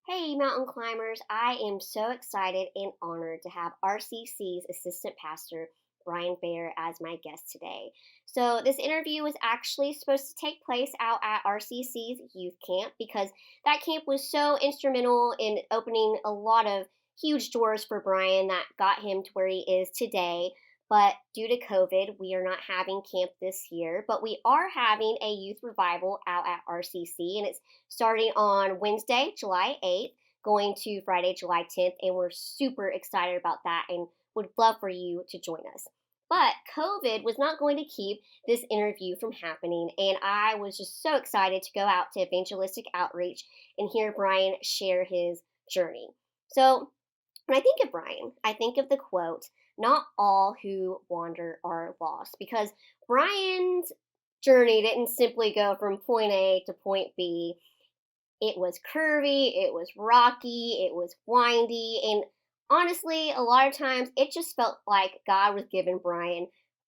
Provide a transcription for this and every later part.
Hey, mountain climbers. I am so excited and honored to have RCC's assistant pastor, Brian Baer, as my guest today. So, this interview was actually supposed to take place out at RCC's youth camp because that camp was so instrumental in opening a lot of huge doors for Brian that got him to where he is today. But due to COVID, we are not having camp this year, but we are having a youth revival out at RCC, and it's starting on Wednesday, July 8th, going to Friday, July 10th, and we're super excited about that and would love for you to join us. But COVID was not going to keep this interview from happening, and I was just so excited to go out to Evangelistic Outreach and hear Brian share his journey. So, when I think of Brian, I think of the quote, not all who wander are lost, because Brian's journey didn't simply go from point A to point B. It was curvy, it was rocky, it was windy, and honestly, a lot of times it just felt like God was giving Brian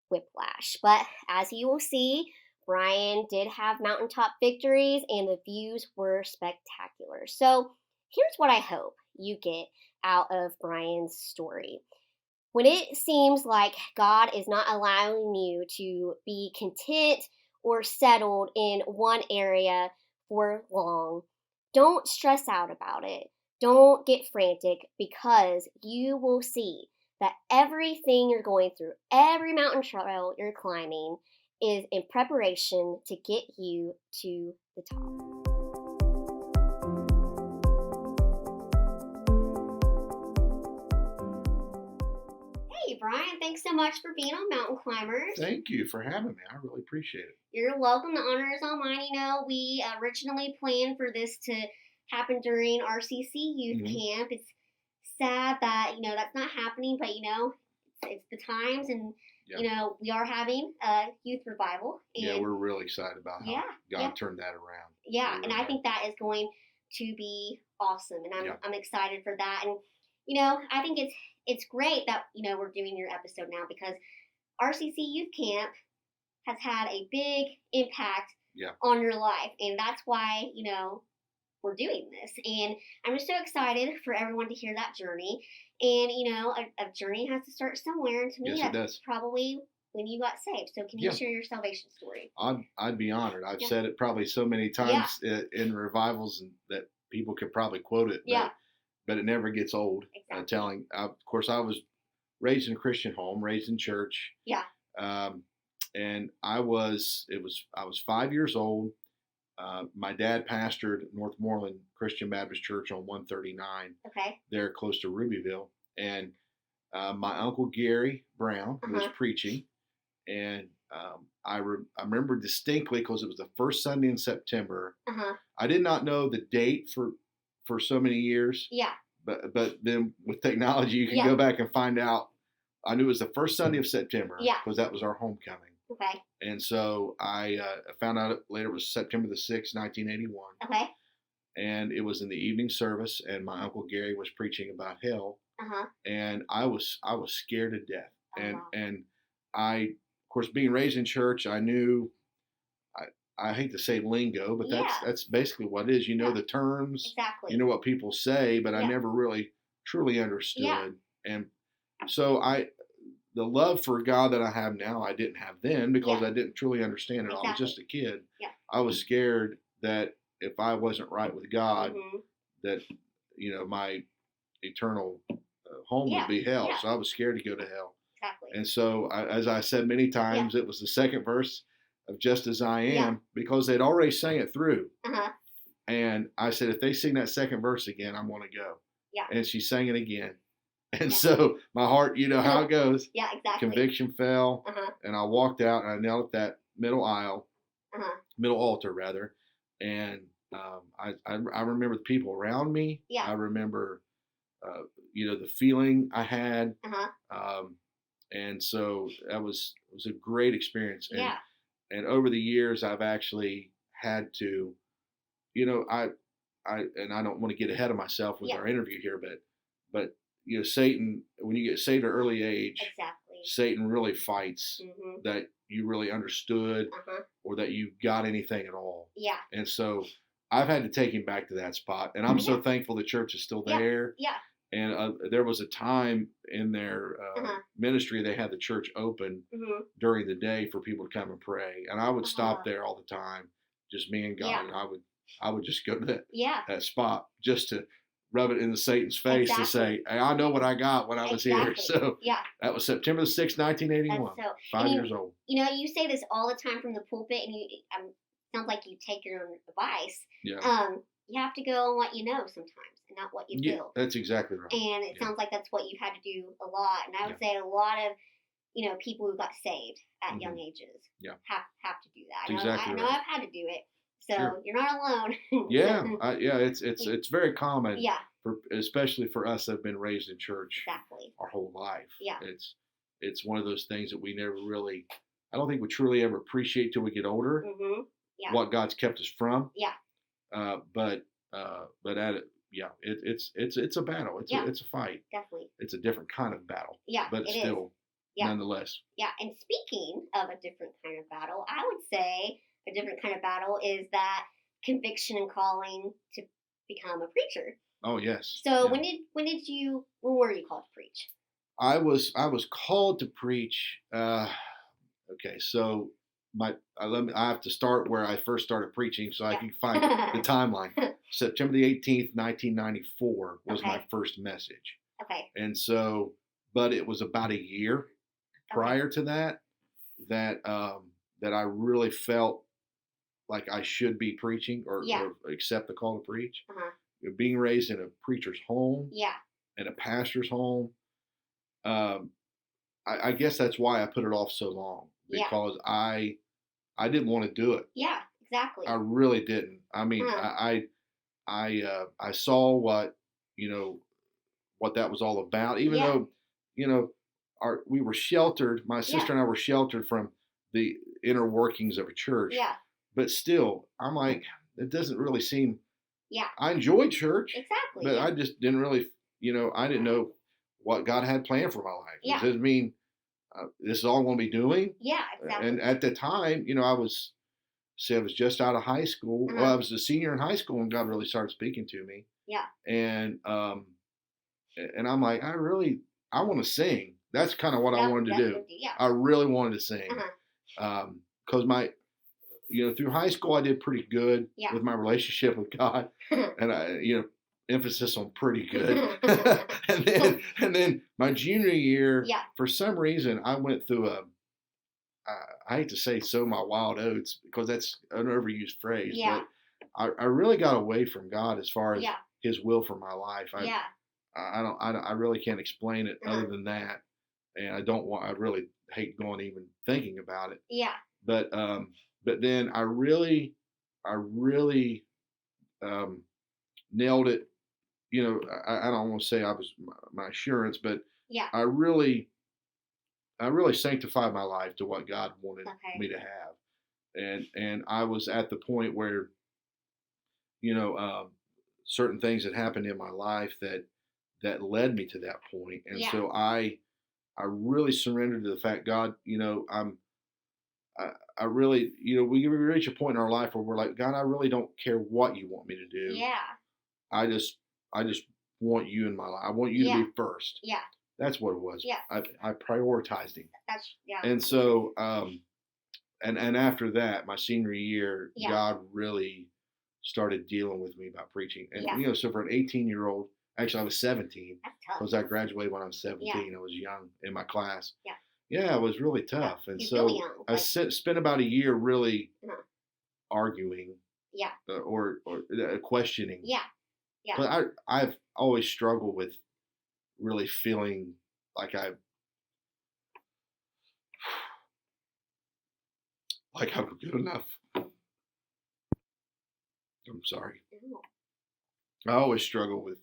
whiplash. But as you will see, Brian did have mountaintop victories and the views were spectacular. So here's what I hope you get out of Brian's story. When it seems like God is not allowing you to be content or settled in one area for long, don't stress out about it. Don't get frantic because you will see that everything you're going through, every mountain trail you're climbing, is in preparation to get you to the top. Hey, Brian, thanks so much for being on Mountain Climbers. Thank you for having me. I really appreciate it. You're welcome. The honor is all mine. We originally planned for this to happen during RCC Youth Camp. It's sad that, that's not happening, but, it's the times, and, we are having a youth revival. And yeah, we're really excited about how God turned that around. Yeah, and I think that is going to be awesome, and I'm excited for that. And, I think it's great that, we're doing your episode now because RCC Youth Camp has had a big impact on your life. And that's why, we're doing this. And I'm just so excited for everyone to hear that journey. And, a journey has to start somewhere. And to me, that's probably when you got saved. So can you share your salvation story? I'd be honored. I've said it probably so many times in revivals that people could probably quote it. But it never gets old. Exactly. Of course, I was raised in a Christian home, raised in church. Yeah. And I was 5 years old. My dad pastored Northmoreland Christian Baptist Church on 139. Okay. There close to Rubyville. And my uncle Gary Brown was preaching. And I remember distinctly because it was the first Sunday in September. I did not know the date for so many years. Yeah. But then with technology, you can go back and find out. I knew it was the first Sunday of September because that was our homecoming. Okay. And so I found out later it was September the 6th, 1981. Okay. And it was in the evening service, and my Uncle Gary was preaching about hell. And I was scared to death. And I, of course, being raised in church, I knew, I hate to say lingo, but that's basically what it is. You know the terms. Exactly. You know what people say, but I never really truly understood. Yeah. And so the love for God that I have now, I didn't have then because I didn't truly understand it all. I was just a kid. Yeah. I was scared that if I wasn't right with God, that, my eternal home would be hell. So I was scared to go to hell. Exactly. And so, as I said many times, it was the second verse of Just As I Am because they'd already sang it through. And I said, if they sing that second verse again, I'm going to go. Yeah. And she sang it again. And so my heart, you know how it goes. Yeah, exactly. Conviction fell, and I walked out and I knelt at that middle aisle, middle altar rather, and I remember the people around me. Yeah. I remember, the feeling I had, and so it was a great experience. And, and over the years, I've actually had to, I don't want to get ahead of myself with our interview here, but. Satan, when you get saved at an early age, Satan really fights that you really understood or that you got anything at all. Yeah. And so I've had to take him back to that spot, and I'm so thankful the church is still there. Yeah. And there was a time in their ministry they had the church open during the day for people to come and pray, and I would stop there all the time, just me and God, and I would just go to that spot just to rub it in Satan's face to say, hey, I know what I got when I was here. So that was September the 6th, 1981. So, 5 years old. You know, you say this all the time from the pulpit, and you sounds like you take your own advice. Yeah. You have to go on what you know sometimes, and not what you feel. That's exactly right. And it sounds like that's what you've had to do a lot. And I would say a lot of, you know, people who got saved at young ages have to do that. I know I've had to do it. So you're not alone. It's very common. Especially for us that have been raised in church our whole life. It's one of those things that we never really, I don't think we truly ever appreciate till we get older. What God's kept us from. But at it, it's a battle. It's a fight. Definitely. It's a different kind of battle. But it's still nonetheless. And speaking of a different kind of battle, I would say a different kind of battle is that conviction and calling to become a preacher. Oh yes. So when were you called to preach? I was called to preach. Okay, so I have to start where I first started preaching, so I can find the timeline. September the 18th, 1994 was my first message. Okay. And so, but it was about a year prior to that I really felt like I should be preaching or accept the call to preach. Being raised in a preacher's home, and a pastor's home, I guess that's why I put it off so long, because I didn't want to do it. Yeah, exactly. I really didn't. I mean, I saw what that was all about. Even though we were sheltered, my sister and I were sheltered from the inner workings of a church. But still, I'm like, it doesn't really seem. I enjoyed church. Exactly. But I just didn't really, I didn't know what God had planned for my life. Does it mean this is all I'm going to be doing? Yeah, exactly. And at the time, I was just out of high school. Well, I was a senior in high school when God really started speaking to me. And I'm like, I want to sing. That's kind of what I wanted to do. I really wanted to sing. Because through high school, I did pretty good with my relationship with God. And emphasis on pretty good. and then my junior year, for some reason, I went through I hate to say sow my wild oats because that's an overused phrase, but I really got away from God as far as His will for my life. I really can't explain it other than that, and I really hate going even thinking about it. But then I really nailed it. I don't want to say I was my assurance, but I really sanctified my life to what God wanted me to have, and I was at the point where, certain things had happened in my life that led me to that point, and so I really surrendered to the fact, God, I really, we reach a point in our life where we're like, God, I really don't care what you want me to do. I just want you in my life. I want you to be first. That's what it was. I prioritized Him. And so, and after that, my senior year, God really started dealing with me about preaching. And, so for an 18-year-old, actually I was 17, because I graduated when I was 17. I was young in my class. It was really tough. And so really young, I spent about a year really arguing or questioning. But I've always struggled with really feeling like I'm good enough. I'm sorry. I always struggle with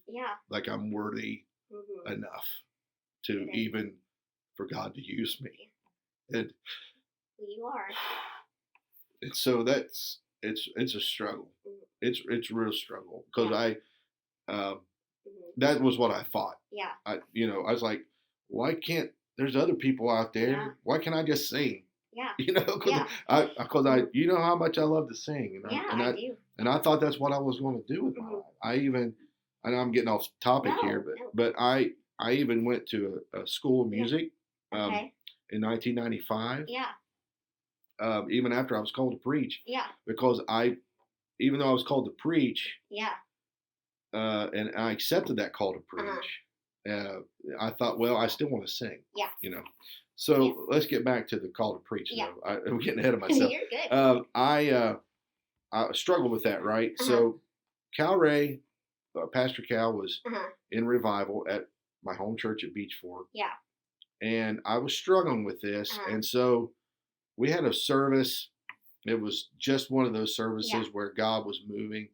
like I'm worthy enough to even for God to use me. And you are. And so it's a struggle. It's a real struggle because that was what I thought. I was like, why can't there's other people out there? Why can't I just sing? Because I how much I love to sing, I do. And I thought that's what I was going to do with my life. I know I'm getting off topic here, but I even went to a school of music in 1995. Yeah. Even after I was called to preach. Yeah. Because even though I was called to preach. Yeah. And I accepted that call to preach. I thought, well, I still want to sing. Yeah. You know. So let's get back to the call to preach. Yeah. I'm getting ahead of myself. You're good. I struggled with that, right? So Cal Ray, Pastor Cal was in revival at my home church at Beach Fork. Yeah. And I was struggling with this. And so we had a service. It was just one of those services where God was moving.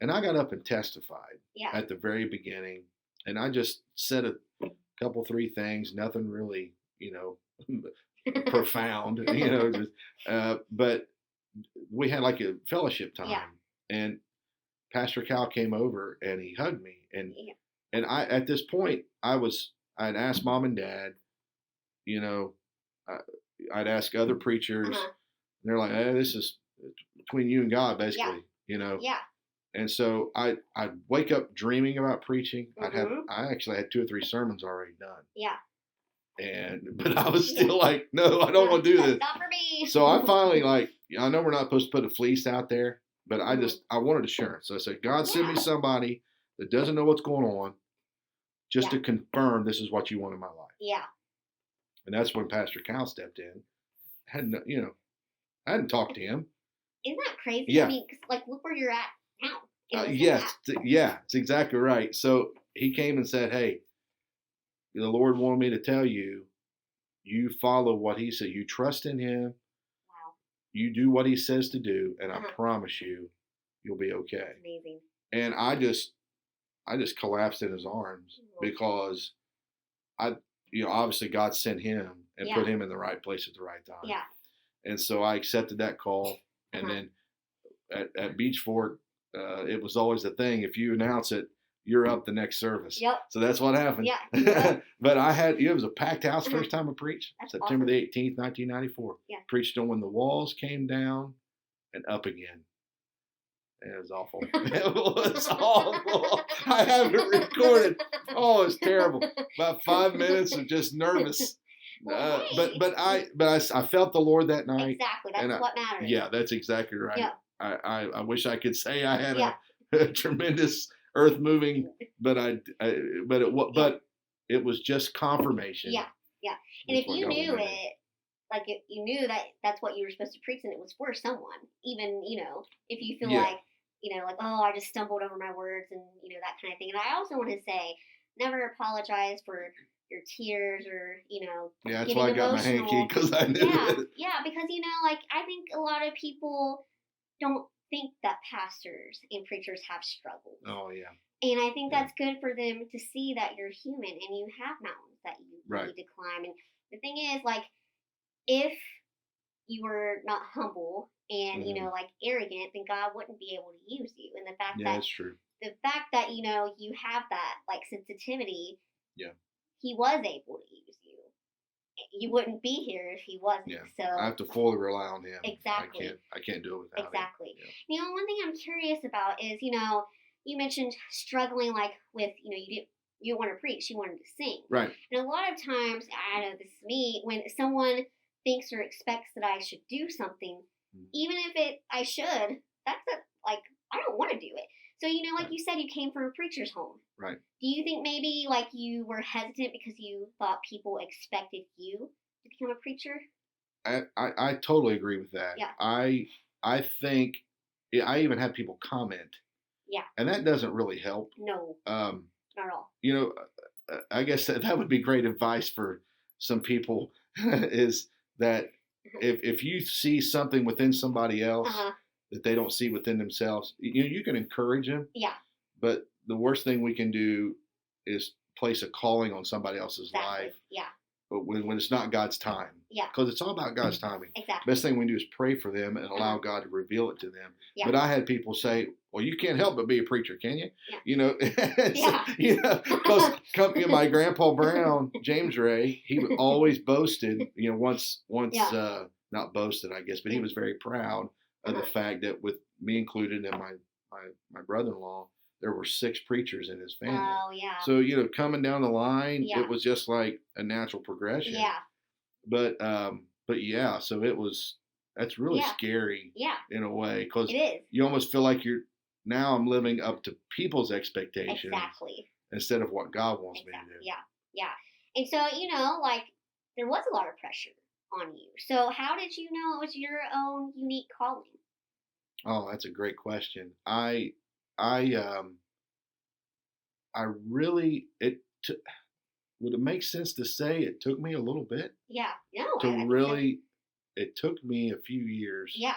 And I got up and testified at the very beginning. And I just said a couple, 3 things, nothing really, profound, but we had like a fellowship time, and Pastor Cal came over and he hugged me, and I, at this point, I'd asked mom and dad, I'd ask other preachers, and they're like, hey, this is between you and God, basically, And so I'd wake up dreaming about preaching. I actually had 2 or 3 sermons already done. Yeah. But I was still like, no, I don't want to do this. Not for me. So I finally I know we're not supposed to put a fleece out there, but I wanted assurance. So I said, God, send me somebody that doesn't know what's going on, just to confirm this is what you want in my life. Yeah. And that's when Pastor Cal stepped in. I hadn't talked to him. Isn't that crazy? Yeah. I mean, look where you're at now. It's exactly right. So he came and said, hey, the Lord wanted me to tell you, you follow what he said. You trust in him. Wow. You do what he says to do, and I promise you'll be okay. That's amazing. And I just collapsed in his arms because obviously God sent him and put him in the right place at the right time. Yeah. And so I accepted that call. And then at Beach Fork, it was always the thing. If you announce it, you're up the next service. Yep. So that's what happened. Yeah. But it was a packed house first time I preached. That's September awesome. the 18th, 1994. Yeah. Preached on when the walls came down and up again. And it was awful. It was awful. I have it recorded. Oh, it's terrible. About 5 minutes of just nervous. But I felt the Lord that night. Exactly. That's what matters. Yeah, that's exactly right. Yeah. I wish I could say I had a tremendous earth moving, but it was just confirmation. Yeah. Yeah. And if you knew it, if you knew that that's what you were supposed to preach and it was for someone, even, if you feel oh, I just stumbled over my words and, that kind of thing. And I also want to say, never apologize for your tears or, yeah, that's why I got my hanky, because I knew it. Yeah, because, I think a lot of people don't think that pastors and preachers have struggles. Oh, yeah. And I think that's good for them to see that you're human and you have mountains that you need to climb. And the thing is, if you were not humble and, arrogant, then God wouldn't be able to use you. And the fact that's true. The fact that, you have that, sensitivity, he was able to use you. You wouldn't be here if he wasn't. Yeah. So I have to fully rely on him. Exactly. I can't do it without him. Yeah. One thing I'm curious about is, you mentioned struggling with, you didn't want to preach, you wanted to sing. Right. And a lot of times, I know this is me, when someone thinks or expects that I should do something, even if I should, I don't want to do it. So, like you said, you came from a preacher's home. Right. Do you think maybe you were hesitant because you thought people expected you to become a preacher? I totally agree with that. Yeah. I think I even had people comment. Yeah. And that doesn't really help. No. Not at all. I guess that would be great advice for some people is that if you see something within somebody else that they don't see within themselves, you can encourage them. Yeah. But the worst thing we can do is place a calling on somebody else's life. Yeah. But when it's not God's time. Yeah. Because it's all about God's timing. Exactly. Best thing we can do is pray for them and allow God to reveal it to them. Yeah. But I had people say, well, you can't help but be a preacher, can you? Yeah. Because my grandpa Brown, James Ray, he always boasted, not boasted, I guess, but he was very proud of the fact that with me included, and my brother-in-law, there were 6 preachers in his family. Oh, yeah. So, coming down the line, it was just like a natural progression. Yeah. But yeah, so that's really scary in a way, because you almost feel like I'm living up to people's expectations. Exactly. Instead of what God wants me to do. Yeah. Yeah. And so, like, there was a lot of pressure on you. So how did you know it was your own unique calling? Oh, that's a great question. I really, would it make sense to say it took me a little bit? Yeah. No. It took me a few years. Yeah.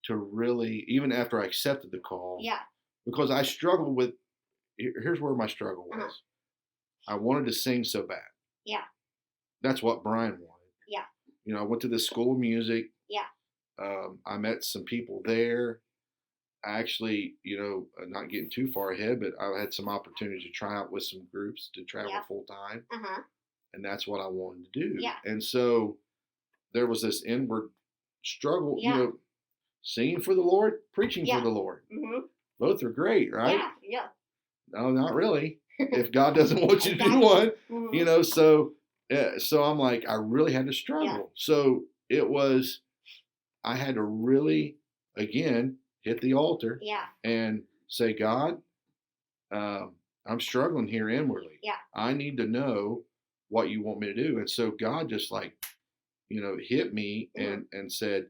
To really, even after I accepted the call. Yeah. Because I struggled with, here's where my struggle was. I wanted to sing so bad. Yeah. That's what Brian wanted. Yeah. I went to this school of music. Yeah. I met some people there. I actually, not getting too far ahead, but I had some opportunity to try out with some groups to travel full time. And that's what I wanted to do. Yeah. And so there was this inward struggle, singing for the Lord, preaching for the Lord. Both are great, right? Yeah. No, not really. If God doesn't want you to do one, so I'm like, I really had to struggle. Yeah. So I had to really, again, hit the altar and say, God, I'm struggling here inwardly. Yeah. I need to know what you want me to do. And so God just hit me and said,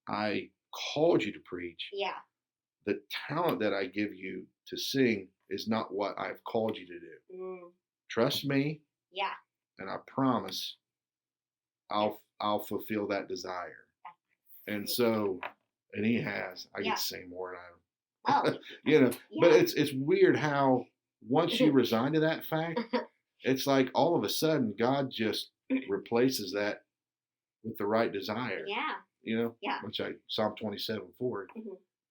I called you to preach. Yeah. The talent that I give you to sing is not what I've called you to do. Trust me. Yeah. And I promise I'll fulfill that desire. And so, and he has. I get to sing more than I but it's weird how once you resign to that fact, it's like all of a sudden God just replaces that with the right desire. Yeah. Which Psalm 27:4. If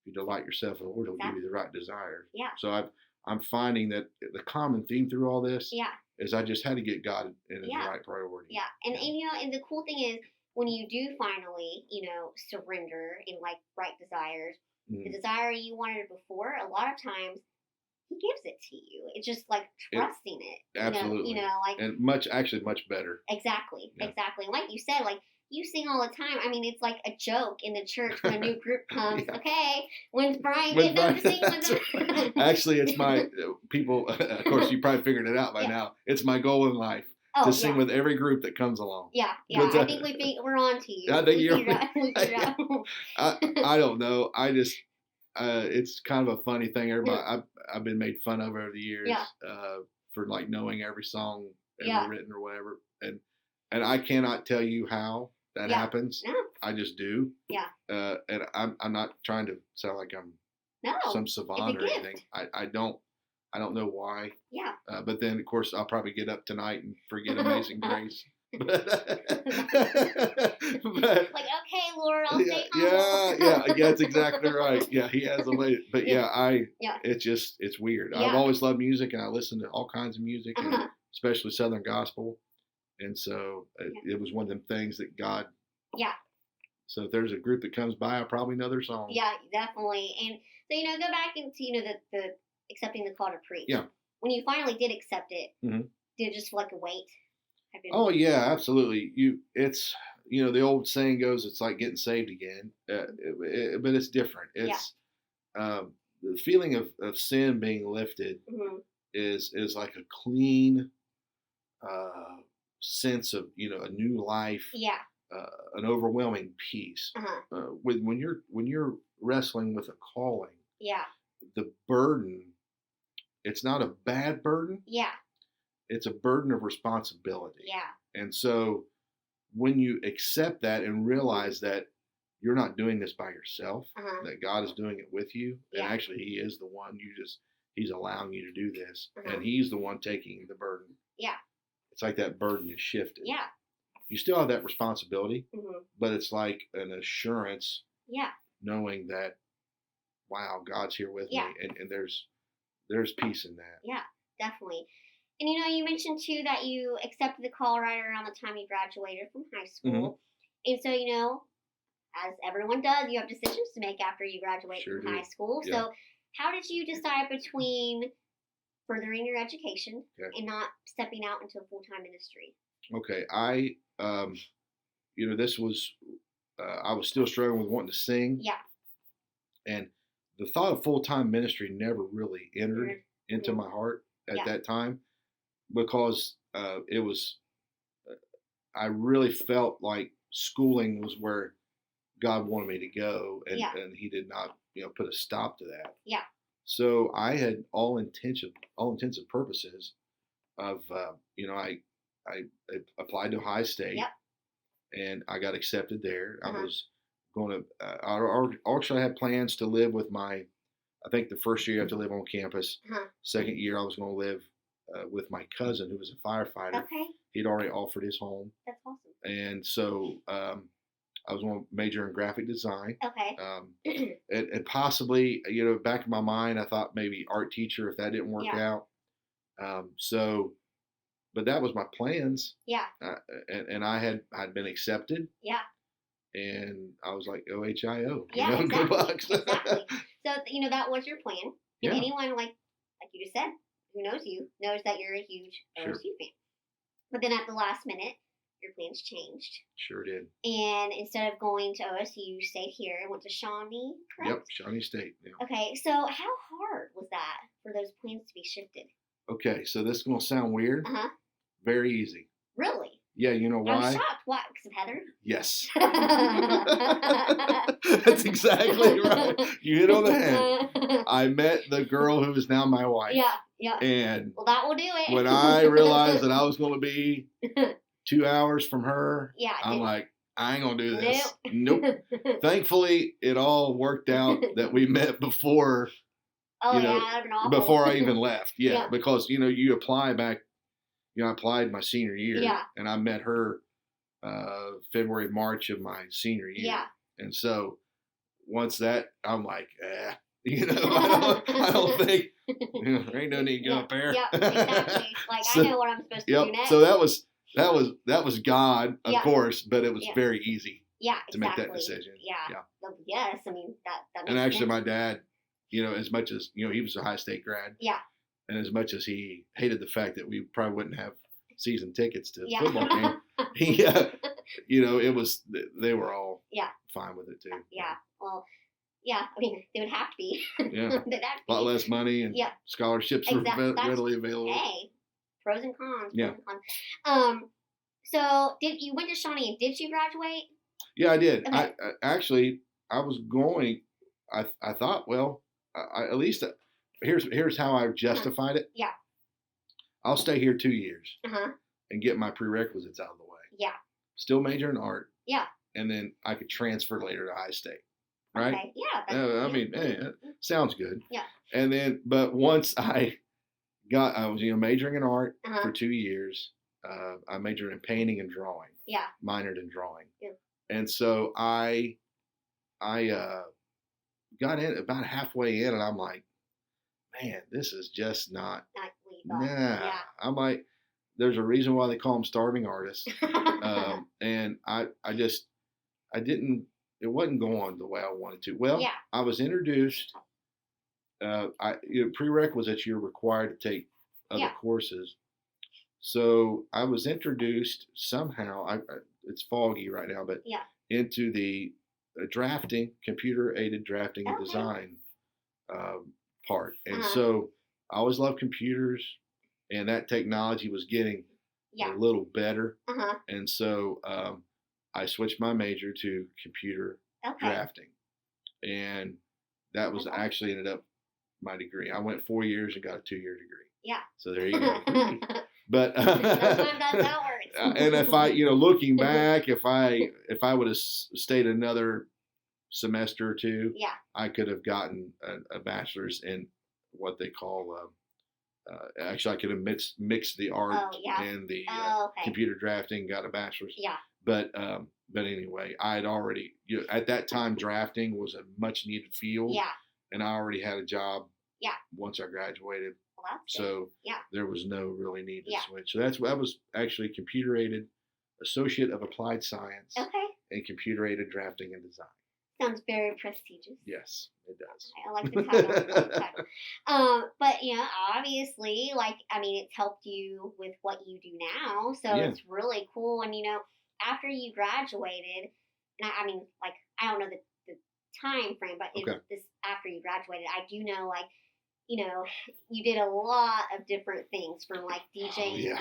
you delight yourself in the Lord, He'll give you the right desires. Yeah. So I'm finding that the common theme through all this is I just had to get God in His right priority. Yeah. And and the cool thing is when you do finally, surrender in like right desires, the desire you wanted before, a lot of times He gives it to you. It's just like trusting it. Absolutely. And much better. Exactly. Yeah. Exactly. Like you said, like you sing all the time. I mean, it's like a joke in the church when a new group comes. Okay, when's Brian getting up to sing with them? Actually, it's my people. Of course, you probably figured it out by now. It's my goal in life to sing with every group that comes along. Yeah. I think we're on to you. I think you're. I don't know. I just. It's kind of a funny thing. Everybody, I've been made fun of over the years for like knowing every song ever written or whatever, and I cannot tell you how that happens. No. I just do. Yeah. And I'm not trying to sound like I'm some savant or anything. I don't know why. Yeah. But then of course I'll probably get up tonight and forget Amazing Grace. But, like, okay, Lord, I'll stay home. Yeah, that's exactly right. Yeah, He has a way. But it's weird. I've always loved music, and I listen to all kinds of music, and especially Southern gospel. And so it was one of them things that God. Yeah. So if there's a group that comes by, I probably know their song. Yeah, definitely. And so go back into the accepting the call to preach. Yeah. When you finally did accept it, did it just like a weight? Oh yeah, absolutely. It's the old saying goes, it's like getting saved again, but it's different. It's the feeling of sin being lifted is like a clean sense of a new life. Yeah. An overwhelming peace. When you're wrestling with a calling. Yeah. The burden. It's not a bad burden. Yeah. It's a burden of responsibility. Yeah. And so when you accept that and realize that you're not doing this by yourself, that God is doing it with you, and actually He is the one, He's allowing you to do this, and He's the one taking the burden. Yeah. It's like that burden is shifted. Yeah. You still have that responsibility, but it's like an assurance, knowing that, wow, God's here with me, and there's peace in that. Yeah, definitely. And you mentioned too that you accepted the call right around the time you graduated from high school. And so, as everyone does, you have decisions to make after you graduate from high school. Yeah. So how did you decide between furthering your education and not stepping out into a full-time ministry? Okay, this was, I was still struggling with wanting to sing. Yeah. And the thought of full-time ministry never really entered into my heart at that time, because it was, I really felt like schooling was where God wanted me to go, and He did not, put a stop to that. Yeah. So I had all intents and purposes of, I applied to Ohio State. Yep. And I got accepted there. I was going to, I had plans to live with I think the first year you have to live on campus. Second year I was going to live with my cousin who was a firefighter. Okay. He'd already offered his home. That's awesome. And so I was going to major in graphic design. Okay. And possibly, back in my mind, I thought maybe art teacher if that didn't work out. But that was my plans. Yeah. And I'd been accepted. Yeah. And I was like, OHIO. Yeah, exactly. Good bucks. Exactly. So, that was your plan. And anyone, like you just said, who knows you, knows that you're a huge OSU fan. But then at the last minute, your plans changed. Sure did. And instead of going to OSU, you stayed here and went to Shawnee, correct? Yep, Shawnee State. Yeah. Okay, so how hard was that for those plans to be shifted? Okay, so this is going to sound weird. Very easy. Really? Yeah, you know why? I was shocked. Why? Because of Heather? Yes. That's exactly right. You hit on the head. I met the girl who is now my wife. Yeah. And well, that will do it. When I realized that I was going to be 2 hours from her, I'm like, I ain't going to do this. Nope. Thankfully, it all worked out that we met before, before I even left. Yeah, because, you apply back. I applied my senior year, and I met her February, March of my senior year. Yeah. And so once that, I'm like, I don't think, there ain't no need to go up there. Yeah, exactly. Like, so, I know what I'm supposed to do next. So that was God, of course, but it was very easy to make that decision. Yeah. Yes, I mean, that makes And actually, sense. my dad, as much as, he was a Ohio State grad. Yeah. And as much as he hated the fact that we probably wouldn't have season tickets to a football game, he, it was, they were all fine with it too. Yeah. Well, I mean, they would have to be. Yeah. A lot less money and scholarships were readily available. Hey, pros and cons. Yeah. So you went to Shawnee and did you graduate? Yeah, I did. Okay. I was going, I thought, well, at least, here's how I justified it. Yeah. I'll stay here 2 years and get my prerequisites out of the way. Yeah. Still major in art. Yeah. And then I could transfer later to Ohio State. Right? Okay. Yeah. I mean, hey, that sounds good. Yeah. And then, but once I was, majoring in art for 2 years. I majored in painting and drawing. Yeah. Minored in drawing. Yeah. And so I got in about halfway in, and I'm like, man, this is just not. Nah. Yeah. I'm like, there's a reason why they call them starving artists. And I didn't. It wasn't going the way I wanted to. Well, I was introduced. Prerequisites, you're required to take other courses. So I was introduced somehow. It's foggy right now, but into the drafting, computer-aided drafting and design part. And so I always loved computers, and that technology was getting a little better. And so I switched my major to computer drafting, and that was actually ended up my degree. I went 4 years and got a 2-year degree. Yeah. So there you go. But sometimes that's how it works. And if I, looking back, if I would have stayed another semester or two, I could have gotten a bachelor's in what they call. Actually, I could have mixed the art and the computer drafting, got a bachelor's. Yeah. But anyway, I had already at that time drafting was a much needed field. Yeah. And I already had a job. Yeah. Once I graduated. Well, so there was no really need to switch. So that was actually computer aided associate of applied science. Okay. in computer-aided drafting and design. Sounds very prestigious. Yes, it does. I like the title. But obviously, it's helped you with what you do now, so it's really cool. And after you graduated, and I don't know the time frame, but this after you graduated, I do know you did a lot of different things from DJing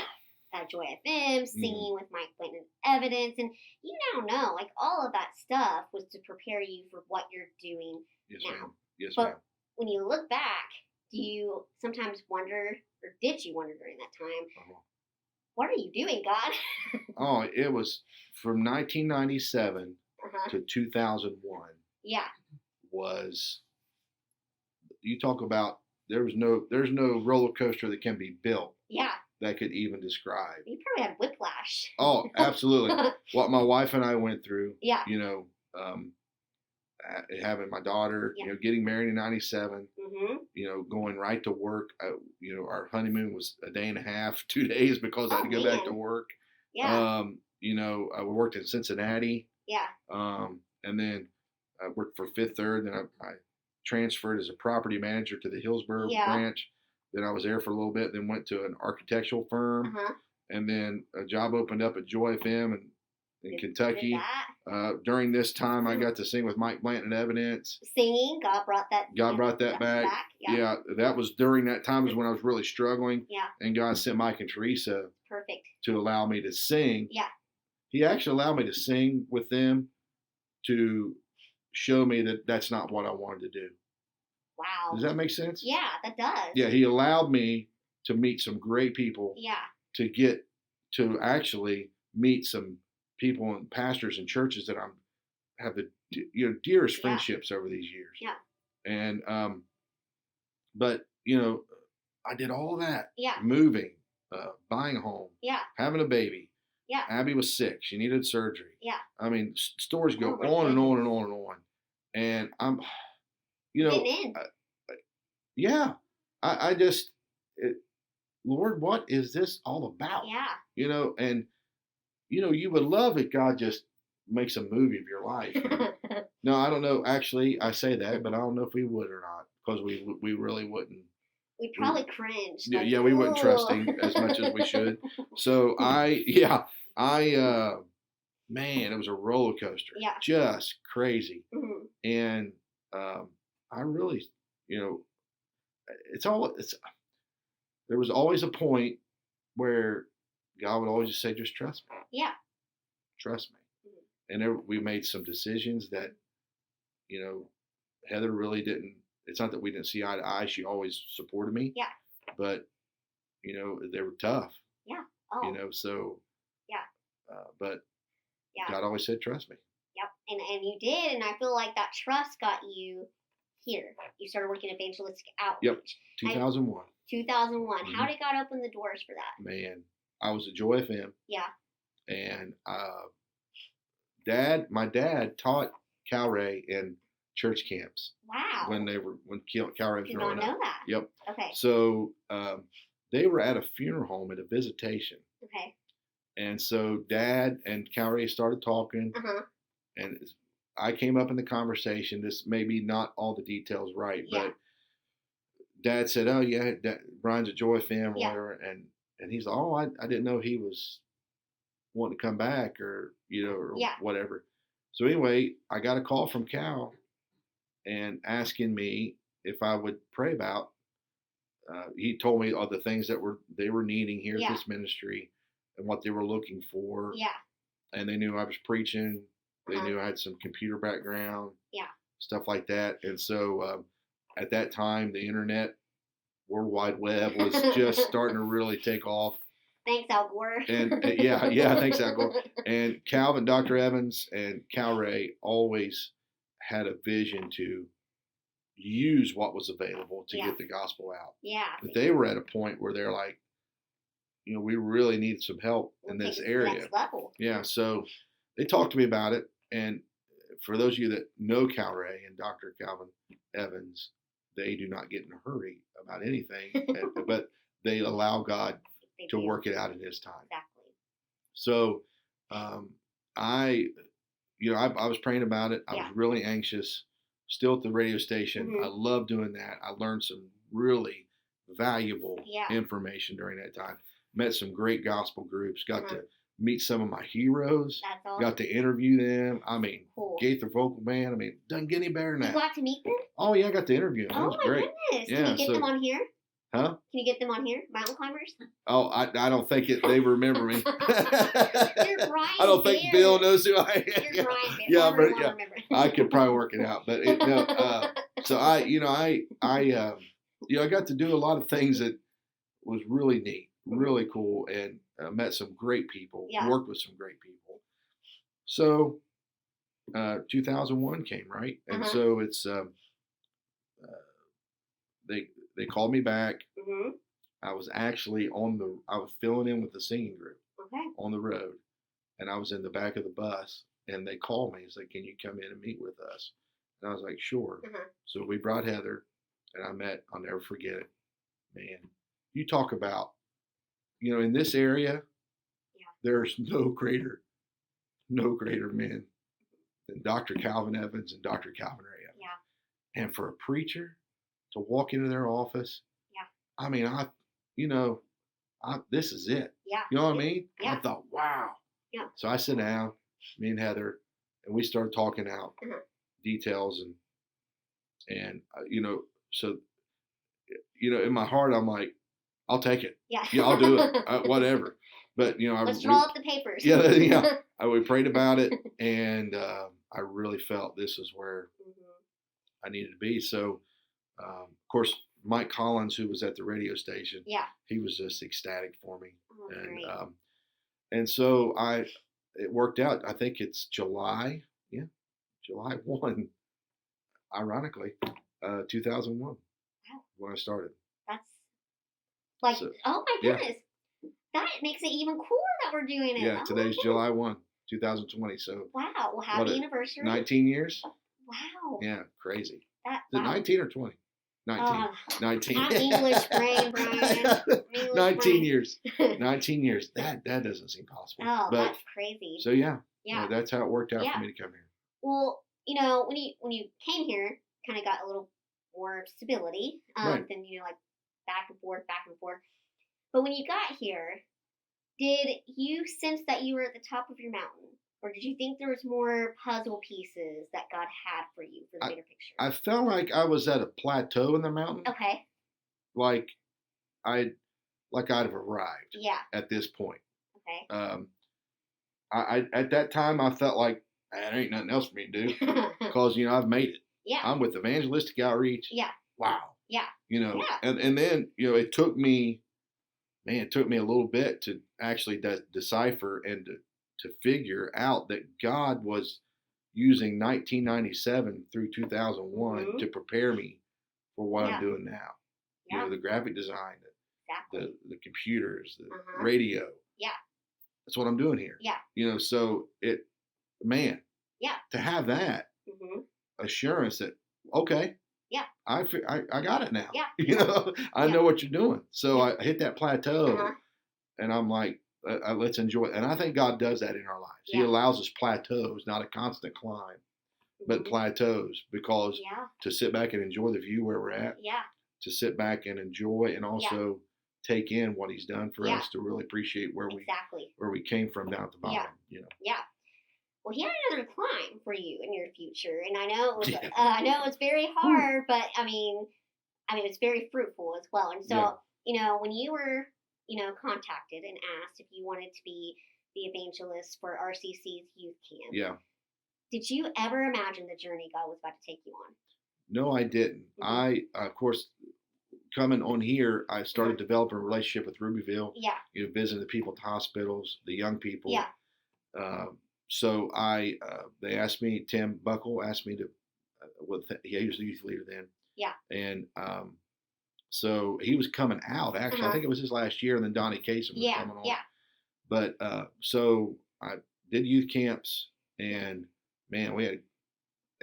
at Joy FM, singing with Mike Blanton Evidence, and you now know all of that stuff was to prepare you for what you're doing now. Ma'am. Yes, but ma'am. When you look back, do you sometimes wonder, or did you wonder during that time, what are you doing, God? It was from 1997 to 2001. Yeah. Was, you talk about, there's no roller coaster that can be built. Yeah. That could even describe. You probably had whiplash. Oh, absolutely. What my wife and I went through. Yeah. Having my daughter, getting married in 97, going right to work. Our honeymoon was a day and a half, 2 days because I had to go back to work. Yeah. I worked in Cincinnati. Yeah. And then I worked for Fifth Third. Then I transferred as a property manager to the Hillsborough branch. Then I was there for a little bit. Then went to an architectural firm. And then a job opened up at Joy FM in Kentucky. During this time, I got to sing with Mike Blanton Evidence. Singing, God brought that back. Yeah, that was during that time was when I was really struggling. Yeah. And God sent Mike and Teresa. Perfect. To allow me to sing. Yeah. He actually allowed me to sing with them to show me that that's not what I wanted to do. Wow. Does that make sense? Yeah, that does. Yeah, he allowed me to meet some great people. Yeah. To get to actually meet some people and pastors and churches that have the dearest friendships over these years. Yeah. And but I did all that. Yeah. Moving, buying a home. Yeah. Having a baby. Yeah. Abby was sick. She needed surgery. Yeah. I mean, stories go on and on and on and on. And I'm, I just, Lord, what is this all about? Yeah. And, you would love it. God just makes a movie of your life. No, I don't know. Actually, I say that, but I don't know if we would or not, because we really wouldn't. We'd probably cringe. Yeah, we wouldn't trust him as much as we should. So man, it was a roller coaster. Yeah. Just crazy. Mm-hmm. And I really, there was always a point where God would always just say, just trust me. Yeah. Trust me. Mm-hmm. And we made some decisions that, Heather really didn't. It's not that we didn't see eye to eye. She always supported me. Yeah. But, they were tough. Yeah. Oh. So. Yeah. But God always said, trust me. Yep. And you did. And I feel like that trust got you here. You started working at Evangelistic Outreach. Yep. 2001. 2001. Mm-hmm. How did God open the doors for that? Man, I was at Joy FM. Yeah. And my dad taught Calray in church camps. Wow. When Calray was growing up. Did not know that. Yep. Okay. So they were at a funeral home at a visitation. Okay. And so Dad and Calray started talking. And I came up in the conversation. This may be not all the details right, but Dad said, "Oh yeah, Brian's a Joy FM, whatever." And he's like, "Oh, I didn't know he was wanting to come back, or whatever." So anyway, I got a call from Cal and asking me if I would pray about. He told me all the things that they were needing here at this ministry and what they were looking for. Yeah. And they knew I was preaching. They knew I had some computer background. Yeah. Stuff like that. And so at that time, the internet, World Wide Web was just starting to really take off. Thanks, Al Gore. And thanks, Al Gore. And Calvin, Dr. Evans, and Calray always had a vision to use what was available to get the gospel out. Yeah. But they were at a point where they're like, we really need some help in this area. Next level. Yeah. So they talked to me about it. And for those of you that know Calray and Dr. Calvin Evans, they do not get in a hurry about anything, but they allow God to work it out in His time. Exactly. So I I was praying about it. I was really anxious. Still at the radio station. Mm-hmm. I love doing that. I learned some really valuable information during that time. Met some great gospel groups. Got to meet some of my heroes. That's awesome. Got to interview them. I mean, Gaither Vocal Band. I mean, doesn't get any better than that. You got to meet them? Oh yeah, I got to interview them. Oh, it was great. Goodness. Yeah, can you get them on here? Huh? Can you get them on here? Mountain climbers? Oh, I don't think they remember me. You're Brian I don't think Bill knows who I am. You're Brian Baer. Yeah, but I could probably work it out. But so I got to do a lot of things that was really neat, really cool, and met some great people. Worked with some great people. So 2001 came, right? And so it's they called me back. Mm-hmm. I was actually I was filling in with the singing group on the road, and I was in the back of the bus, and they called me and said, "Can you come in and meet with us?" And I was like, "Sure." So we brought Heather, and I met. I'll never forget it, man. You talk about, in this area, there's no greater men than Dr. Calvin Evans and Dr. Calvin Ray Evans. Yeah. And for a preacher to walk into their office, I mean, this is it. Yeah. You know what I mean? Yeah. I thought, wow. Yeah. So I sit down, me and Heather, and we started talking out details and so in my heart I'm like, I'll take it. Yeah. Yeah, I'll do it. Whatever. But let's draw up the papers. Yeah. We prayed about it, and I really felt this is where I needed to be. So, of course, Mike Collins, who was at the radio station, he was just ecstatic for me, and so it worked out. I think it's July 1, ironically, 2001, when I started. That's like, oh my goodness, that makes it even cooler that we're doing it. Yeah, today's July 1, 2020. So wow, well, happy anniversary. 19 years. Wow. Yeah, crazy. Is it 19 or 20? 19. 19. I'm English brain, Brian. 19 years. 19 years. That doesn't seem possible. Oh, that's crazy. So yeah, that's how it worked out for me to come here. Well, when you came here, kind of got a little more stability. Than like back and forth. But when you got here, did you sense that you were at the top of your mountain? Or did you think there was more puzzle pieces that God had for you for the bigger picture? I felt like I was at a plateau in the mountain. Okay. Like I'd have arrived. Yeah. At this point. Okay. I at that time I felt like there ain't nothing else for me to do because I've made it. Yeah. I'm with Evangelistic Outreach. Yeah. Wow. Yeah. And then it took me a little bit to actually decipher and to figure out that God was using 1997 through 2001 to prepare me for what I'm doing now. Yeah. The graphic design, the computers, the radio. Yeah. That's what I'm doing here. Yeah. So to have that assurance that, okay, yeah, I got it now. Yeah. I know what you're doing. So I hit that plateau and I'm like, let's enjoy it. And I think God does that in our lives. He allows us plateaus, not a constant climb, but plateaus, because to sit back and enjoy the view where we're at, to sit back and enjoy and also take in what he's done for us, to really appreciate where we came from down at the bottom. Yeah. Well, he had another climb for you in your future, and I know it was very hard, but I mean, it's very fruitful as well. And so, when you were, contacted and asked if you wanted to be the evangelist for RCC's youth camp, did you ever imagine the journey God was about to take you on? No, I didn't. I, of course, coming on here, I started developing a relationship with Rubyville. Yeah. Visiting the people at the hospitals, the young people. Yeah. So they asked me, Tim Buckle asked me to, he was the youth leader then. Yeah. And so he was coming out, actually. I think it was his last year, and then Donnie Kasem was coming on. Yeah. But so I did youth camps, and man, it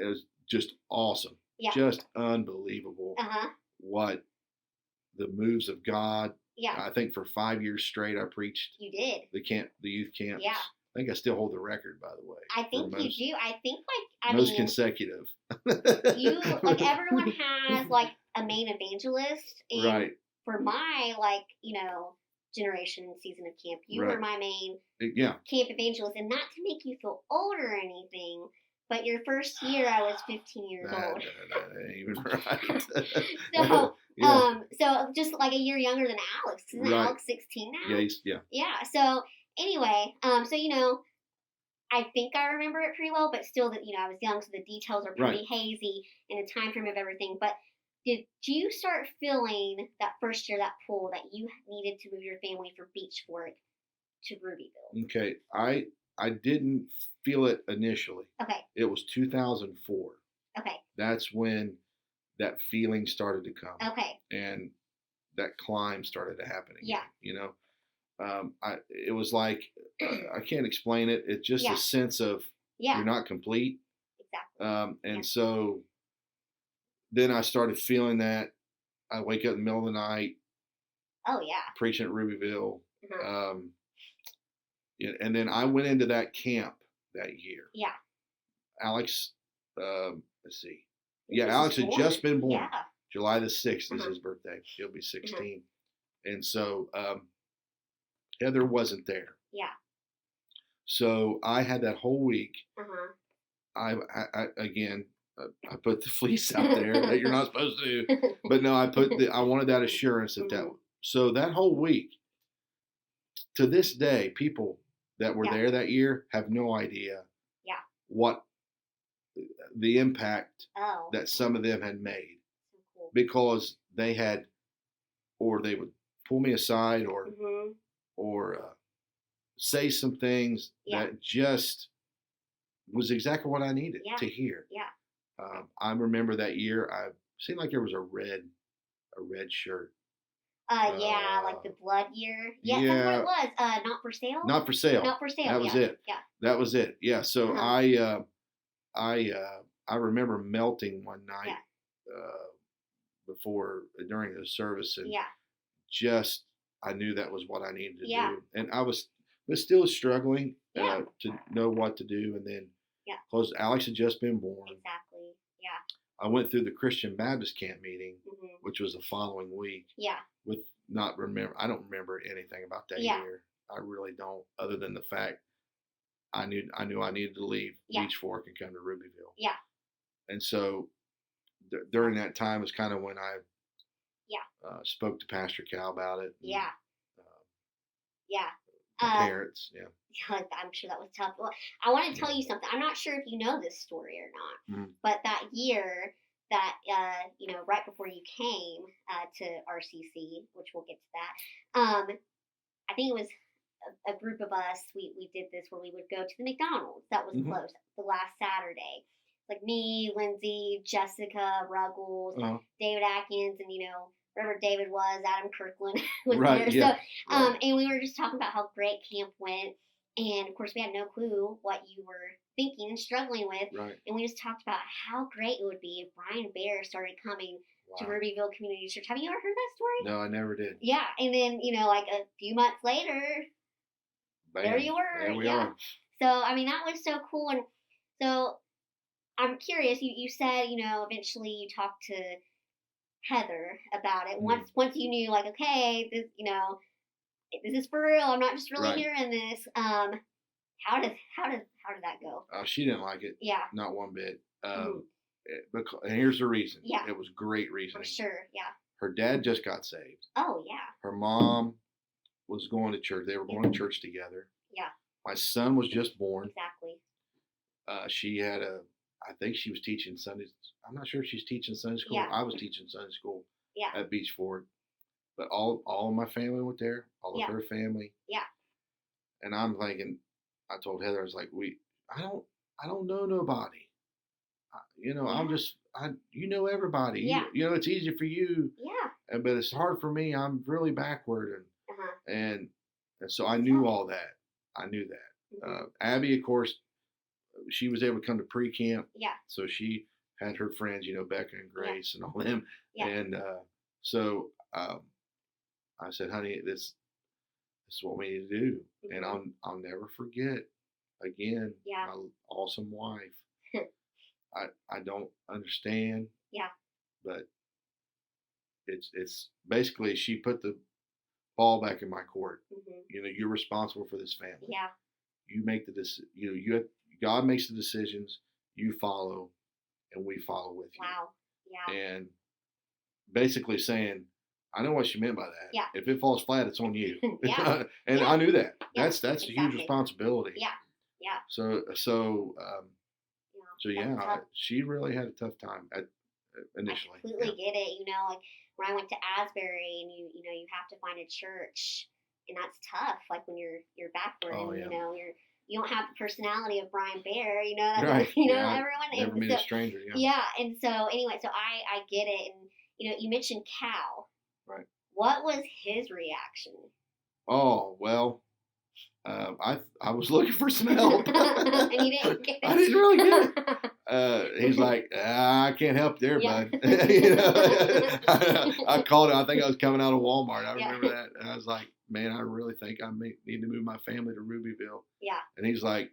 was just awesome. Yeah. Just unbelievable what the moves of God. Yeah. I think for 5 years straight, I preached. You did. The youth camps. Yeah. I think I still hold the record, by the way. I think you do. I think most consecutive. You everyone has like a main evangelist, and right. For my generation season of camp, you right. were my main camp evangelist, and not to make you feel old or anything. But your first year, I was 15 years old. That ain't even right. So just like a year younger than Alex. Isn't Alex 16 now? Yeah. So anyway, I think I remember it pretty well, but still, that I was young, so the details are pretty hazy in the time frame of everything. But did you start feeling that first year, that pull that you needed to move your family from Beach Fork to Rubyville? Okay, I didn't feel it initially. Okay. It was 2004. Okay. That's when that feeling started to come. Okay. And that climb started to happen again. Yeah. It was like, I can't explain it. It's just a sense of you're not complete. Exactly. So then I started feeling that. I wake up in the middle of the night. Oh, yeah. Preaching at Rubyville. And then I went into that camp that year. Yeah. Alex, let's see. Alex had just been born. Yeah. July the 6th is his birthday. He'll be 16. And so Heather wasn't there. Yeah. So I had that whole week. I put the fleece out there that you're not supposed to do. But no, I wanted that assurance that so that whole week, to this day, people that were there that year have no idea what the impact that some of them had made. Cool. Because they had, or they would pull me aside or say some things that just was exactly what I needed to hear. Yeah. I remember that year, I seemed like there was a red shirt. Like the blood year. Yeah, that's what it was. Not for sale. Not for sale. Not for sale. That was it. Yeah. That was it. Yeah. So I remember melting one night during the service, and just I knew that was what I needed to do, and I was still struggling to know what to do, and then because Alex had just been born. Exactly. Yeah. I went through the Christian Baptist camp meeting, which was the following week. Yeah. I don't remember anything about that year. I really don't, other than the fact I knew I needed to leave Beach Fork and come to Rubyville. Yeah. And so during that time was kind of when I spoke to Pastor Cal about it. And, my parents. Yeah. I'm sure that was tough. Well, I want to tell you something. I'm not sure if you know this story or not, but that year that, right before you came to RCC, which we'll get to that, I think it was a group of us, we did this where we would go to the McDonald's that was closed the last Saturday. Like me, Lindsay, Jessica, Ruggles, David Atkins, and wherever David was, Adam Kirkland was there. Yeah. So, and we were just talking about how great camp went, and of course we had no clue what you were thinking and struggling with. Right. And we just talked about how great it would be if Brian Baer started coming to Rubyville Community Church. Have you ever heard that story? No, I never did. Yeah, and then like a few months later, there you were. There we are. So I mean that was so cool, and so I'm curious. You said eventually you talked to Heather about it. Once you knew like, okay, this this is for real. I'm not just really hearing this. How did that go? She didn't like it. Yeah. Not one bit. And here's the reason. Yeah. It was great reasoning. For sure. Yeah. Her dad just got saved. Oh yeah. Her mom was going to church. They were going to church together. Yeah. My son was just born. Exactly. She had I think she was teaching Sunday. I'm not sure if she's teaching Sunday school. Yeah. I was teaching Sunday school at Beach Fork. But all of my family went there. All of her family. Yeah. And I'm thinking, I told Heather, I was like, I don't know nobody. I'm just, everybody. Yeah. It's easy for you. Yeah. But it's hard for me. I'm really backward. And so I knew all that. I knew that. Abby, of course, she was able to come to pre-camp. Yeah. So she had her friends, Becca and Grace and all them. Yeah. And so I said, honey, this is what we need to do. And I'll never forget again, my awesome wife. I don't understand. Yeah. But it's basically she put the ball back in my court. You know, you're responsible for this family. Yeah. You make the God makes the decisions. You follow, and we follow with you. Wow. Yeah. And basically saying, I know what she meant by that. Yeah. If it falls flat, it's on you. Yeah. And I knew that. Yeah, That's a huge responsibility. Yeah. Yeah. So she really had a tough time initially. I completely get it. You know, like when I went to Asbury, and you know, you have to find a church, and that's tough. Like when you're backward, and you know, you don't have the personality of Brian Baer. You know, right. You know, everyone. Never meet a stranger. Yeah. And so anyway, so I get it, and you know, you mentioned Cal. Right. What was his reaction? Oh well. I was looking for some help. And you didn't get it. I didn't really get it. He's like, I can't help there, bud. You know, I called him. I think I was coming out of Walmart. I remember that. And I was like, man, I really think I need to move my family to Rubyville. Yeah. And he's like,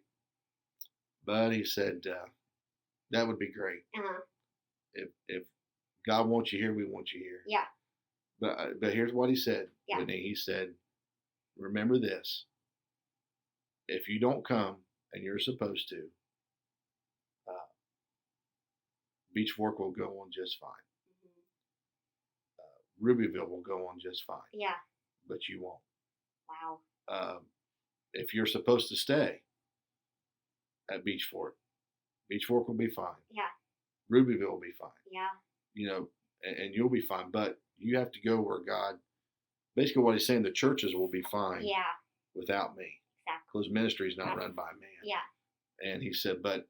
bud, he said, that would be great. If God wants you here, we want you here. Yeah. But here's what he said, Whitney. He said, remember this. If you don't come and you're supposed to, Beach Fork will go on just fine. Rubyville will go on just fine. Yeah. But you won't. Wow. If you're supposed to stay at Beach Fork will be fine. Yeah. Rubyville will be fine. Yeah. You know, and you'll be fine. But you have to go where God, basically what he's saying, the churches will be fine. Yeah. Without me. Exactly. Because ministry is not run by man. Yeah. And he said, but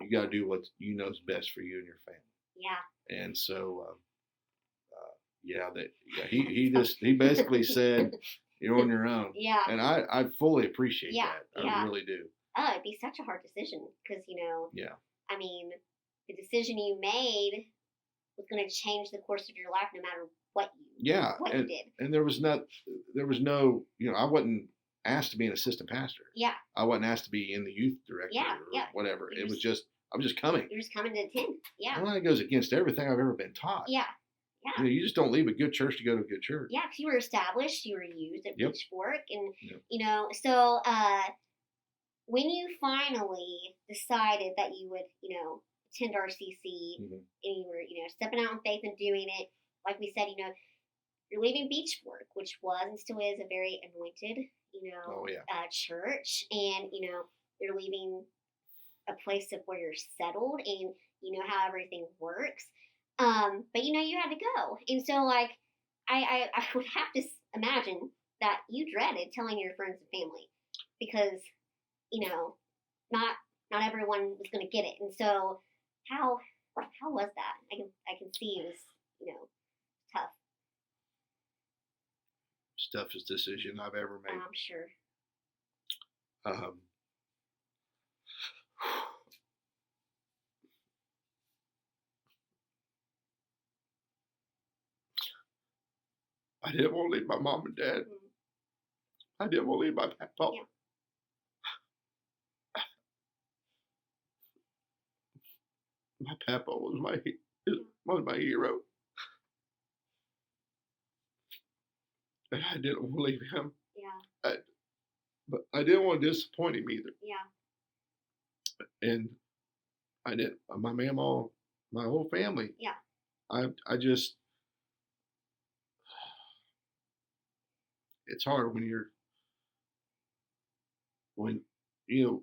you got to do what you know is best for you and your family. Yeah. And so, he basically said, you're on your own. Yeah. And I fully appreciate that. I really do. Oh, it'd be such a hard decision because, you know. Yeah. I mean, the decision you made was going to change the course of your life no matter what you did. And there was no, you know, I wasn't asked to be an assistant pastor. Yeah. I wasn't asked to be in the youth director or whatever. I was just coming. You're just coming to attend. Yeah. Well, that goes against everything I've ever been taught. Yeah. Yeah. You know, you just don't leave a good church to go to a good church. Yeah, because you were established, you were used at Beach Fork, and you know, so when you finally decided that you would, you know, attend RCC, and you were, you know, stepping out in faith and doing it, like we said, you know, you're leaving Beach Fork, which was and still is a very anointed, you know, church, and you know, you're leaving a place of where you're settled and you know how everything works. But you know, you had to go. And so like, I would have to imagine that you dreaded telling your friends and family because, you know, not everyone was going to get it. And so how was that? I can see it was, you know, tough. It's the toughest decision I've ever made. I'm sure. I didn't want to leave my mom and dad. I didn't want to leave my papa. Yeah. My papa was my hero. And I didn't want to leave him. Yeah. But I didn't want to disappoint him either. Yeah. And I didn't. My mama, my whole family. Yeah. I just. It's hard when you know,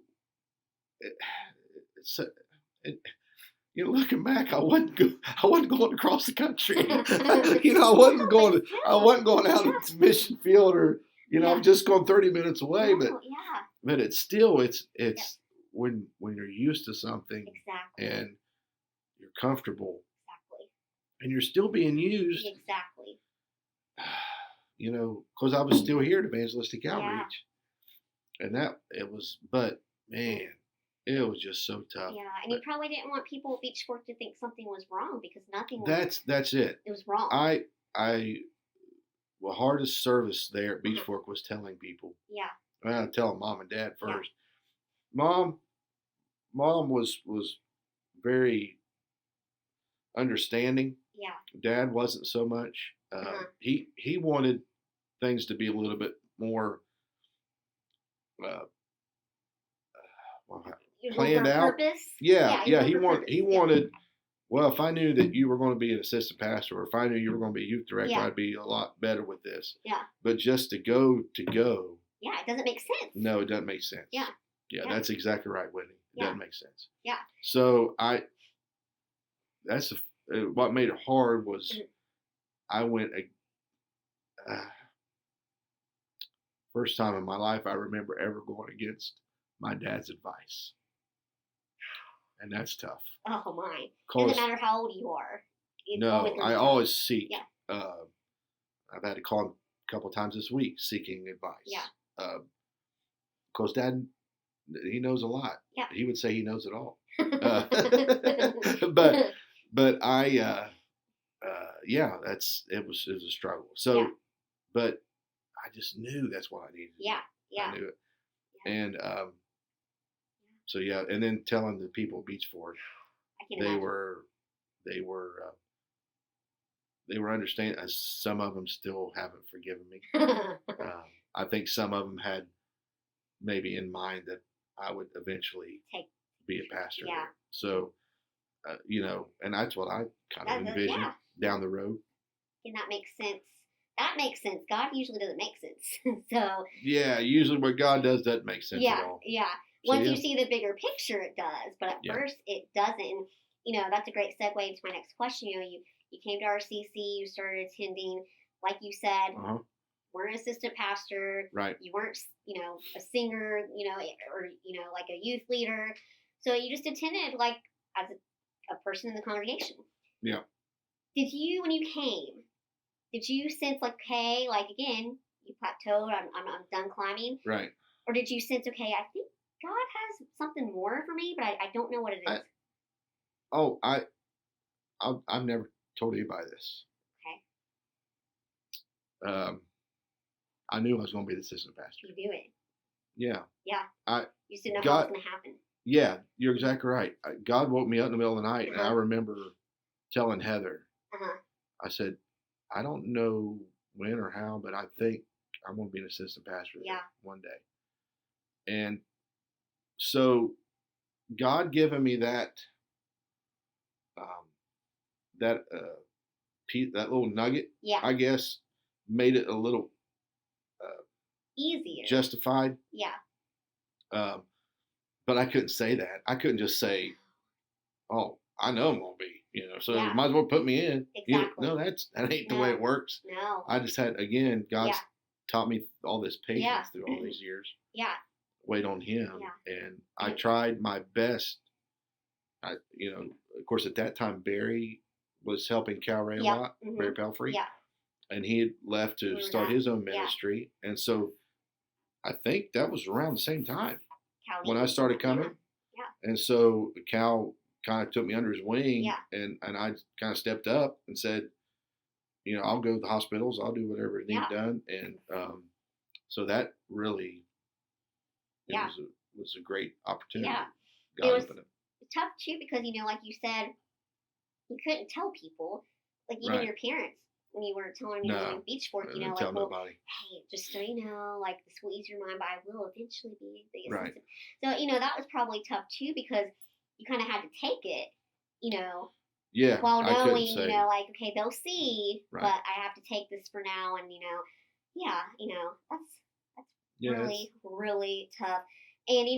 you know, looking back, I wasn't going across the country. You know, I wasn't going out to mission field or, you know, I'm just going 30 minutes away, but it's still, it's when you're used to something and you're comfortable and you're still being used. Exactly. You know, because I was still here at Evangelistic Outreach. And but man, it was just so tough. Yeah, and you probably didn't want people at Beach Fork to think something was wrong because nothing was. That's it. It was wrong. The hardest service there at Beach Fork was telling people. Yeah. Well, I tell them mom and dad first. Mom, mom was very understanding. Yeah. Dad wasn't so much. He wanted things to be a little bit more uh, well, You're going for planned a out. purpose. Yeah, You're yeah. going He for wanted. purpose. He Yeah. wanted. Well, if I knew that you were going to be an assistant pastor, or if I knew you were going to be a youth director, Yeah. I'd be a lot better with this. Yeah. But just to go. Yeah, it doesn't make sense. No, it doesn't make sense. Yeah. Yeah, that's exactly right, Whitney. It Yeah. doesn't make sense. Yeah. So that's what made it hard was I went first time in my life I remember ever going against my dad's advice, and that's tough. Oh my! Doesn't matter how old you are. No, I always seek. Yeah. I've had to call him a couple times this week seeking advice. Yeah. Because Dad, he knows a lot. Yeah. He would say he knows it all. But I, yeah, it was a struggle. So, yeah. But I just knew that's what I needed. Yeah. Yeah. I knew it. Yeah. And so yeah, and then telling the people at Beachford, they were understanding. Some of them still haven't forgiven me. I think some of them had maybe in mind that I would eventually be a pastor. Yeah. So, and that's what I kind of envisioned down the road. And that makes sense. That makes sense. God usually doesn't make sense. So. Yeah, usually what God does doesn't make sense at all. Yeah. Once you see the bigger picture, it does. But at first, it doesn't. And, that's a great segue into my next question. You came to RCC, you started attending, like you said, weren't an assistant pastor. Right. You weren't, a singer, or, like a youth leader. So you just attended like as a person in the congregation. Yeah. Did you, when you came, did you sense like, okay, like again, you plateaued, I'm done climbing? Right. Or did you sense, okay, I think God has something more for me, but I don't know what it is? I've never told anybody this. Okay. I knew I was going to be the assistant pastor. You knew it. Yeah. Yeah. You just didn't know how it was going to happen. Yeah, you're exactly right. God woke me up in the middle of the night, and I remember telling Heather, I said, I don't know when or how, but I think I'm going to be an assistant pastor one day. And so God giving me that little nugget, I guess, made it a little easier, justified. Yeah. But I couldn't say that. I couldn't just say, "Oh, I know I'm gonna be," So might as well put me in. Exactly. No, that ain't the way it works. No. I just had God's taught me all this patience through all these years. Yeah. Wait on Him, and I tried my best. Of course, at that time, Barry was helping Calray a lot, Barry Pelfrey. Yeah. And he had left to start his own ministry. Yeah. And so I think that was around the same time when I started coming. Yeah. And so Cal kind of took me under his wing, and I kind of stepped up and said, I'll go to the hospitals, I'll do whatever it needs done. And so that really was a great opportunity. Yeah. God opened it. Tough too, because like you said, you couldn't tell people, like even your parents, when you were telling me you were in Beachford, like, well, nobody. Hey, just so you know, like this will ease your mind, but I will eventually be the assistant. Right. So that was probably tough too, because you kind of had to take it, Yeah. while knowing, like, okay, they'll see, right. but I have to take this for now, and that's really, really tough. And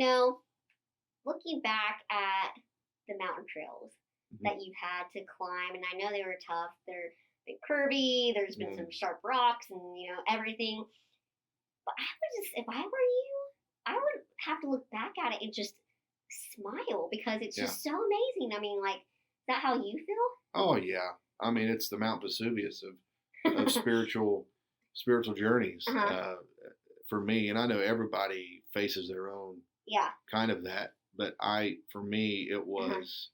looking back at the mountain trails that you've had to climb, and I know they were tough. They're been curvy. There's been some sharp rocks and everything. But I would just, if I were you, I would have to look back at it and just smile, because it's just so amazing. I mean, like, is that how you feel? Oh yeah. I mean, it's the Mount Vesuvius of spiritual journeys for me, and I know everybody faces their own kind of that. But for me, it was,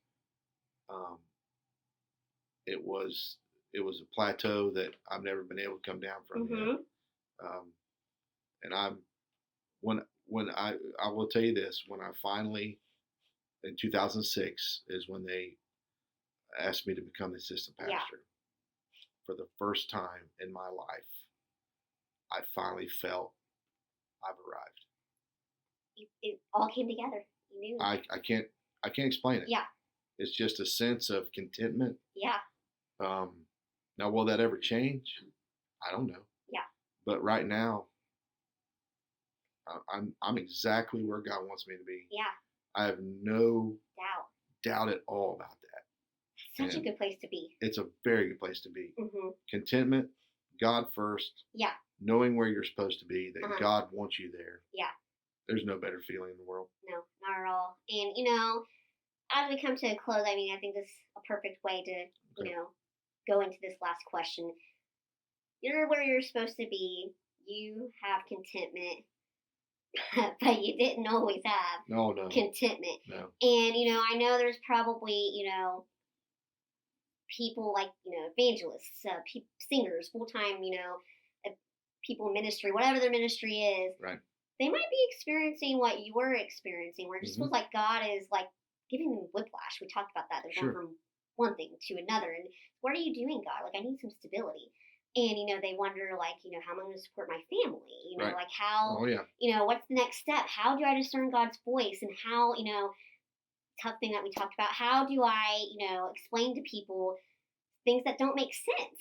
it was a plateau that I've never been able to come down from yet. And when I will tell you this, when I finally, in 2006, is when they asked me to become the assistant pastor. Yeah. For the first time in my life, I finally felt I've arrived. It all came together. You knew. I can't explain it. Yeah. It's just a sense of contentment. Yeah. Now, will that ever change? I don't know. Yeah. But right now, I'm exactly where God wants me to be. Yeah. I have no doubt at all about that. Such a good place to be. It's a very good place to be. Mm-hmm. Contentment, God first. Yeah. Knowing where you're supposed to be, that God wants you there. Yeah. There's no better feeling in the world. No, not at all. And, you know, as we come to a close, I mean, I think this is a perfect way to, you know, go into this last question. You're where you're supposed to be. You have contentment. But you didn't always have contentment. No. And, you know, I know there's probably, you know, people like, you know, evangelists, singers, full-time, you know, people in ministry, whatever their ministry is. Right. They might be experiencing what you were experiencing, where it just feels like God is like giving them whiplash. We talked about that. They're going from one thing to another. And what are you doing, God? Like, I need some stability. And, you know, they wonder, like, you know, how am I going to support my family? You know, like how, you know, what's the next step? How do I discern God's voice? And how, you know, tough thing that we talked about, how do I, you know, explain to people things that don't make sense,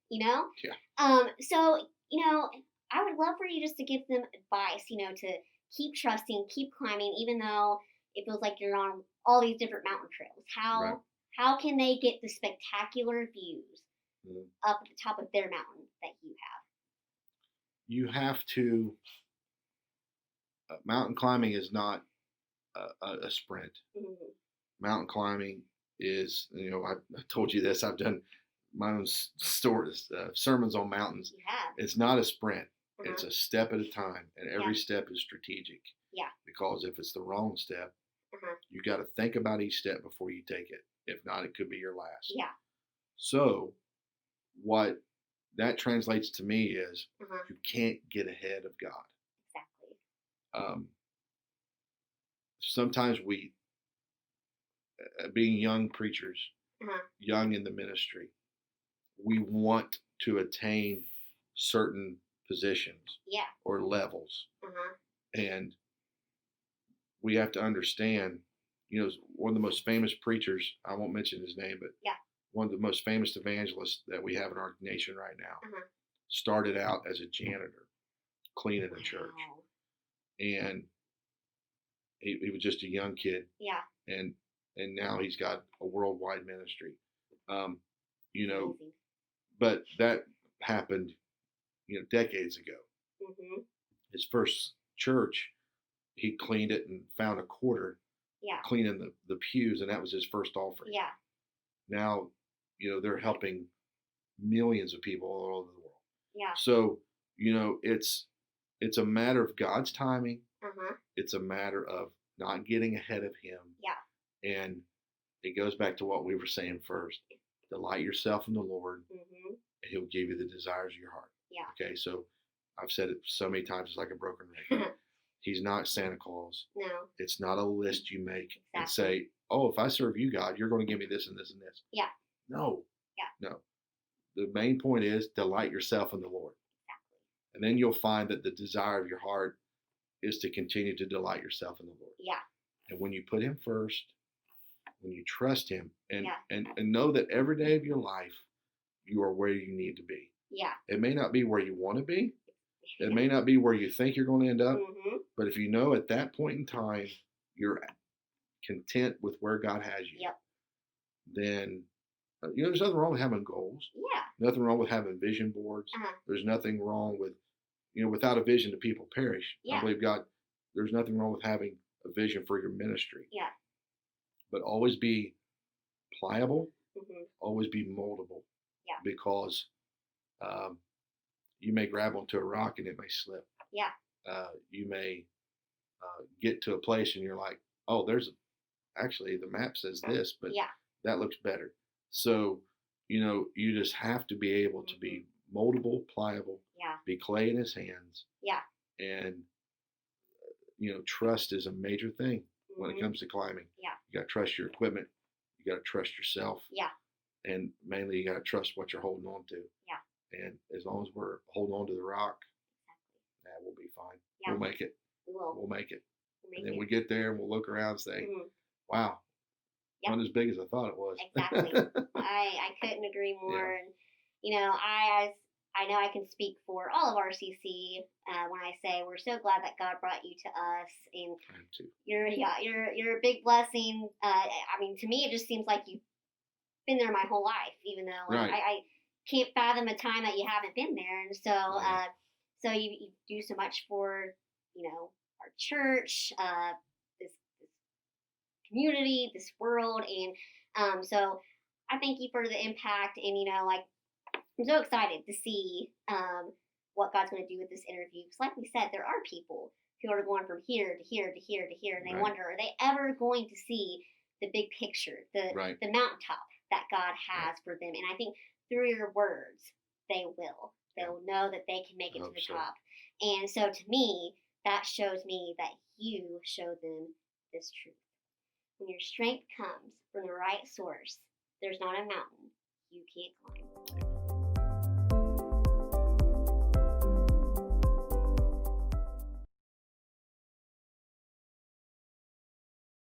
you know? Yeah. So, you know, I would love for you just to give them advice, you know, to keep trusting, keep climbing, even though it feels like you're on all these different mountain trails. How can they get the spectacular views up at the top of their mountain that you have? You have to, mountain climbing is not a sprint. Mm-hmm. Mountain climbing is, you know, I told you this, I've done my own stories, sermons on mountains. You have. It's not a sprint. It's a step at a time, and every step is strategic. Yeah. Because if it's the wrong step, you got to think about each step before you take it. If not, it could be your last. Yeah. So what that translates to me is you can't get ahead of God. Exactly. Sometimes we, being young preachers, young in the ministry, we want to attain certain positions or levels. And we have to understand, you know, one of the most famous preachers, I won't mention his name, but one of the most famous evangelists that we have in our nation right now started out as a janitor, cleaning a church. And he was just a young kid. Yeah. And now he's got a worldwide ministry. You know, but that happened, you know, decades ago. His first church, he cleaned it and found a quarter cleaning the pews, and that was his first offering. Yeah. Now, you know, they're helping millions of people all over the world. Yeah. So, you know, it's a matter of God's timing. It's a matter of not getting ahead of him. Yeah. And it goes back to what we were saying first. Delight yourself in the Lord, and he'll give you the desires of your heart. Yeah. Okay, so I've said it so many times, it's like a broken record. He's not Santa Claus. No. It's not a list you make and say, oh, if I serve you, God, you're going to give me this and this and this. Yeah. No. Yeah. No. The main point is delight yourself in the Lord. Exactly. And then you'll find that the desire of your heart is to continue to delight yourself in the Lord. Yeah. And when you put him first, when you trust him and know that every day of your life, you are where you need to be. Yeah. It may not be where you want to be. It may not be where you think you're going to end up. But if you know at that point in time, you're content with where God has you, then, you know, there's nothing wrong with having goals. Yeah. Nothing wrong with having vision boards. There's nothing wrong with, you know, without a vision, the people perish. Yeah. I believe God, there's nothing wrong with having a vision for your ministry. Yeah. But always be pliable, always be moldable. Yeah. Because you may grab onto a rock and it may slip. Yeah. You may get to a place and you're like, oh, actually the map says this, but that looks better. So, you know, you just have to be able to be moldable, pliable, be clay in his hands. Yeah. And, trust is a major thing when it comes to climbing. Yeah. You got to trust your equipment. You got to trust yourself. Yeah. And mainly you got to trust what you're holding on to. Yeah. And as long as we're holding on to the rock, we'll be fine. Yeah. We'll make it. We will. We'll make it. And then we get there and we'll look around and say, wow, yep. not as big as I thought it was. Exactly. I couldn't agree more. Yeah. And, I know I can speak for all of RCC when I say we're so glad that God brought you to us, and you're a big blessing. To me, it just seems like you've been there my whole life, even though I can't fathom a time that you haven't been there. And so, so you do so much for our church, this community, this world, and so I thank you for the impact. And I'm so excited to see what God's going to do with this interview. Because like we said, there are people who are going from here to here to here to here, and they wonder, are they ever going to see the big picture, the mountaintop that God has for them? And I think through your words, they will. They'll know that they can make it to the top. And so to me, that shows me that you show them this truth. When your strength comes from the right source, there's not a mountain you can't climb.